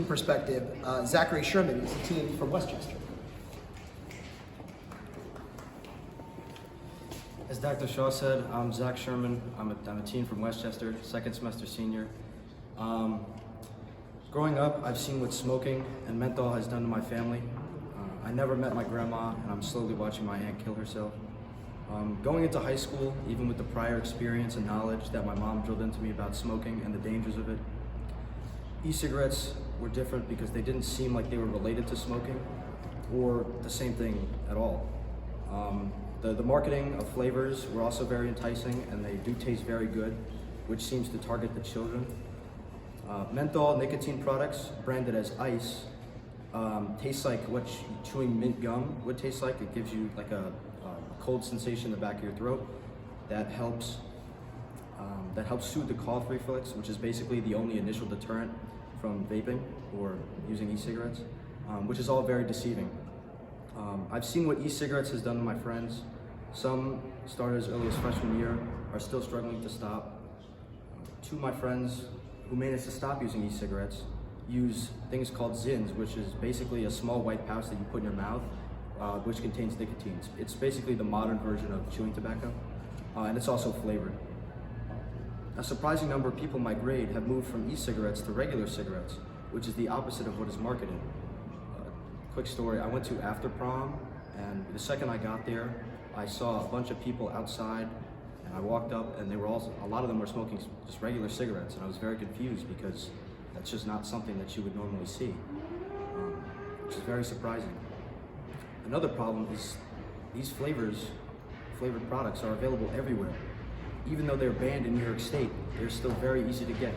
perspective, Zachary Sherman is a teen from Westchester. As Dr. Shah said, I'm Zach Sherman. I'm a teen from Westchester, second semester senior. Growing up, I've seen what smoking and menthol has done to my family. I never met my grandma, and I'm slowly watching my aunt kill herself. Going into high school, even with the prior experience and knowledge that my mom drilled into me about smoking and the dangers of it, e-cigarettes were different because they didn't seem like they were related to smoking or the same thing at all. The marketing of flavors were also very enticing, and they do taste very good, which seems to target the children. Menthol nicotine products branded as ice tastes like what chewing mint gum would taste like. It gives you like a cold sensation in the back of your throat that helps soothe the cough reflex, which is basically the only initial deterrent from vaping or using e-cigarettes, which is all very deceiving. I've seen what e-cigarettes has done to my friends. Some started as early as freshman year, are still struggling to stop. Two of my friends who managed to stop using e-cigarettes use things called Zins, which is basically a small white pouch that you put in your mouth, which contains nicotine. It's basically the modern version of chewing tobacco, and it's also flavored. A surprising number of people in my grade have moved from e-cigarettes to regular cigarettes, which is the opposite of what is marketed. Quick story, I went to after prom, and the second I got there, I saw a bunch of people outside, and I walked up, and a lot of them were smoking just regular cigarettes, and I was very confused because that's just not something that you would normally see, which is very surprising. Another problem is these flavored products are available everywhere. Even though they're banned in New York State, they're still very easy to get.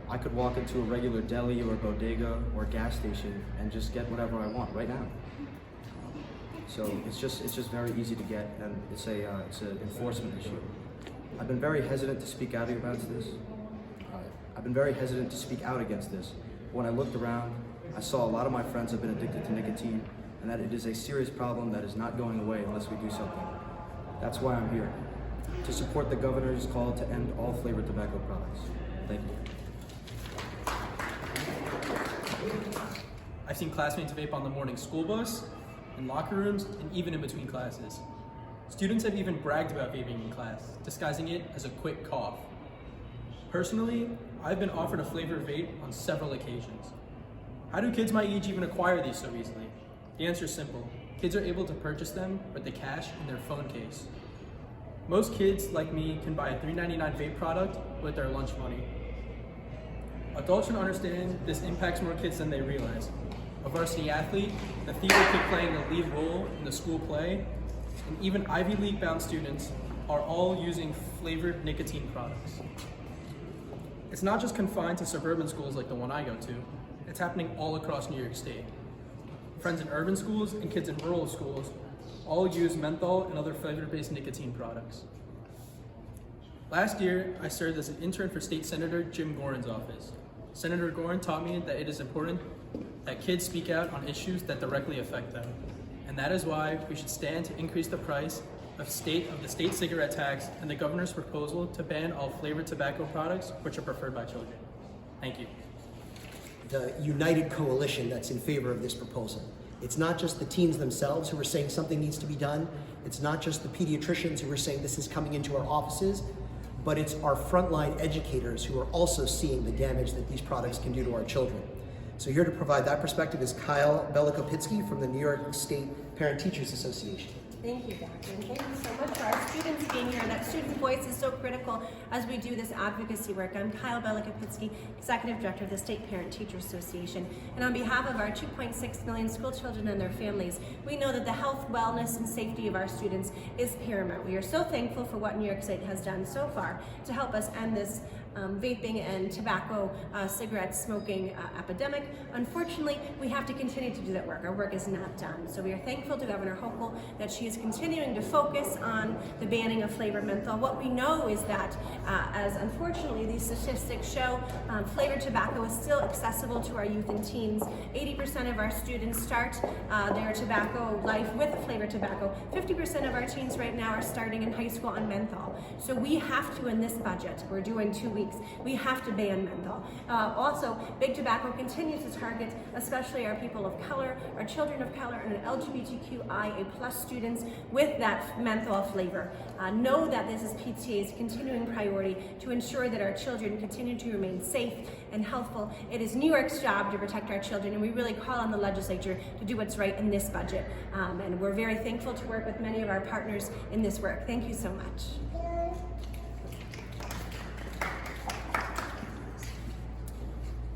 I could walk into a regular deli or bodega or gas station and just get whatever I want right now. So it's just very easy to get, and it's an enforcement issue. I've been very hesitant to speak out against this. When I looked around, I saw a lot of my friends have been addicted to nicotine, and that it is a serious problem that is not going away unless we do something. That's why I'm here, to support the governor's call to end all flavored tobacco products. Thank you. I've seen classmates vape on the morning school bus, in locker rooms, and even in between classes. Students have even bragged about vaping in class, disguising it as a quick cough. Personally, I've been offered a flavored vape on several occasions. How do kids my age even acquire these so easily? The answer is simple. Kids are able to purchase them with the cash in their phone case. Most kids, like me, can buy a $3.99 vape product with their lunch money. Adults should understand this impacts more kids than they realize. A varsity athlete, the theater kid playing a lead role in the school play, and even Ivy League bound students are all using flavored nicotine products. It's not just confined to suburban schools like the one I go to, it's happening all across New York State. Friends in urban schools and kids in rural schools all use menthol and other flavor-based nicotine products. Last year, I served as an intern for State Senator Jim Gorin's office. Senator Gorin taught me that it is important that kids speak out on issues that directly affect them. And that is why we should stand to increase the price of the state cigarette tax and the governor's proposal to ban all flavored tobacco products which are preferred by children. Thank you. The united coalition that's in favor of this proposal. It's not just the teens themselves who are saying something needs to be done. It's not just the pediatricians who are saying this is coming into our offices, but it's our frontline educators who are also seeing the damage that these products can do to our children. So here to provide that perspective is Kyle Belokopitsky from the New York State Parent Teachers Association. Thank you, Doctor, and thank you so much for our students being here. That student's voice is so critical as we do this advocacy work. I'm Kyle Belokopitsky, Executive Director of the State Parent Teachers Association, and on behalf of our 2.6 million school children and their families, we know that the health, wellness, and safety of our students is paramount. We are so thankful for what New York State has done so far to help us end this vaping and tobacco cigarette smoking epidemic. Unfortunately, we have to continue to do that work. Our work is not done. So we are thankful to Governor Hochul that she is continuing to focus on the banning of flavored menthol. What we know is that, as unfortunately these statistics show, flavored tobacco is still accessible to our youth and teens. 80% of our students start their tobacco life with flavored tobacco. 50% of our teens right now are starting in high school on menthol. So we have to, in this budget, we're doing 2 weeks weeks. We have to ban menthol. Also, big tobacco continues to target especially our people of color, our children of color, and LGBTQIA+ students with that menthol flavor. Know that this is PTA's continuing priority to ensure that our children continue to remain safe and healthful. It is New York's job to protect our children, and we really call on the legislature to do what's right in this budget. And we're very thankful to work with many of our partners in this work. Thank you so much.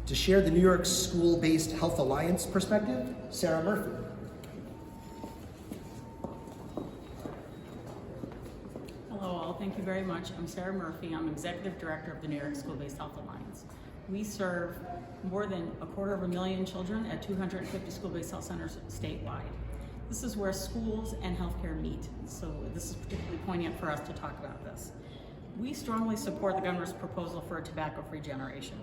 To share the New York School-Based Health Alliance perspective, Sarah Murphy. Hello all, thank you very much. I'm Sarah Murphy. I'm Executive Director of the New York School-Based Health Alliance. We serve more than 250,000 children at 250 school-based health centers statewide. This is where schools and healthcare meet, so this is particularly poignant for us to talk about this. We strongly support the governor's proposal for a tobacco-free generation.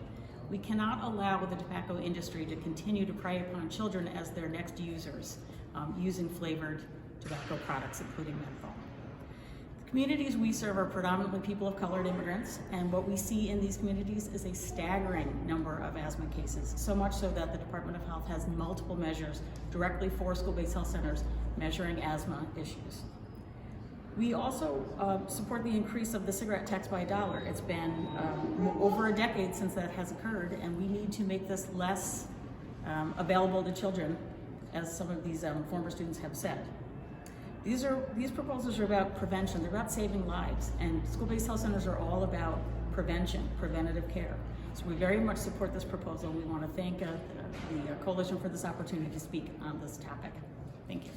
We cannot allow the tobacco industry to continue to prey upon children as their next users using flavored tobacco products, including menthol. The communities we serve are predominantly people of color and immigrants, and what we see in these communities is a staggering number of asthma cases, so much so that the Department of Health has multiple measures directly for school-based health centers measuring asthma issues. We also support the increase of the cigarette tax by $1. It's been over a decade since that has occurred, and we need to make this less available to children, as some of these former students have said. These proposals are about prevention. They're about saving lives, and school-based health centers are all about prevention, preventative care. So we very much support this proposal. We want to thank the Coalition for this opportunity to speak on this topic. Thank you.